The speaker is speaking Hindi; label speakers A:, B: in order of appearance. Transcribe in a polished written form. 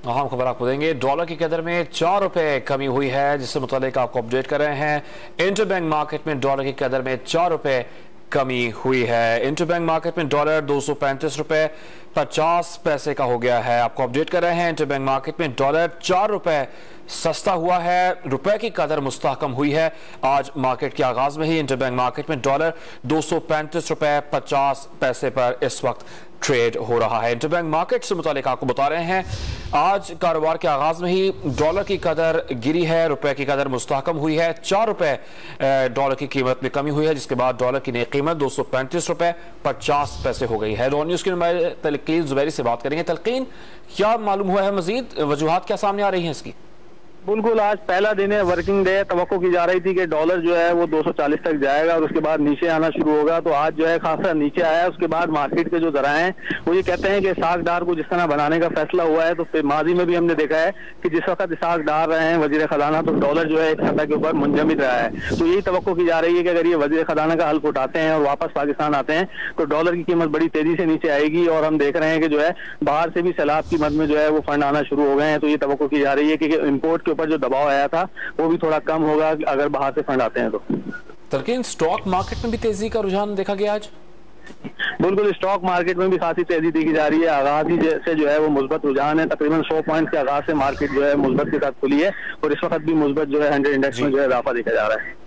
A: अहम खबर आपको देंगे। डॉलर की कदर में 4 रुपए कमी हुई है, जिससे मुतालिक आपको अपडेट कर रहे हैं। इंटरबैंक मार्केट में डॉलर की कदर में 4 रुपए कमी हुई है। इंटरबैंक मार्केट में डॉलर 235 रुपए 50 पैसे का हो गया है। आपको अपडेट कर रहे हैं। इंटरबैंक मार्केट में डॉलर 4 रुपए सस्ता हुआ है, रुपए की कदर मुस्तहकम हुई है। आज मार्केट के आगाज में ही इंटरबैंक मार्केट में डॉलर 235 रुपए 50 पैसे पर इस वक्त ट्रेड हो रहा है। इंटरबैंक मार्केट से मुतालिक आपको बता रहे हैं, आज कारोबार के आगाज में ही डॉलर की कदर गिरी है, रुपए की कदर मुस्तहकम हुई है। 4 रुपए डॉलर की कीमत में कमी हुई है, जिसके बाद डॉलर की नई कीमत 235 रुपए 50 पैसे हो गई है। न्यूज़ की नुमाइंदे तलकीन जुबैरी से बात करेंगे। तलकीन, क्या मालूम हुआ है, मजीद वजूहात क्या सामने आ रही है इसकी?
B: बिल्कुल, आज पहला दिन है, वर्किंग डे। तवक्को की जा रही थी कि डॉलर जो है वो 240 तक जाएगा और उसके बाद नीचे आना शुरू होगा। तो आज जो है खासा नीचे आया। उसके बाद मार्केट के जो जराए हैं वो ये कहते हैं कि इसाक डार को जिस तरह बनाने का फैसला हुआ है, तो फिर माजी में भी हमने देखा है कि जिस वक्त इसाक डार रहे हैं वजीर खजाना, तो डॉलर जो है एक सतह के ऊपर मुंजमद रहा है। तो यही तवक्को की जा रही है कि अगर ये वजीर खजाना का हल्फ उठाते हैं और वापस पाकिस्तान आते हैं तो डॉलर की कीमत बड़ी तेजी से नीचे आएगी। और हम देख रहे हैं कि जो है बाहर से भी सैलाब की मद में जो है वो फंड आना शुरू हो गए हैं। तो ये तवक्को की जा रही है कि इम्पोर्ट के ऊपर जो दबाव आया था वो भी थोड़ा कम होगा अगर बाहर से फंड आते हैं तो।
A: तलकीन, स्टॉक मार्केट में भी तेजी का रुझान देखा गया आज?
B: बिल्कुल, स्टॉक मार्केट में भी खासी तेजी देखी जा रही है। आगाज ही से जो है वो मुस्बत रुझान है। तकरीबन 100 पॉइंट के आगाज से मार्केट जो है मुस्बत के साथ खुली है और इस वक्त भी मुस्बत जो है 100 इंडेक्स में जो है इजाफा देखा जा रहा है।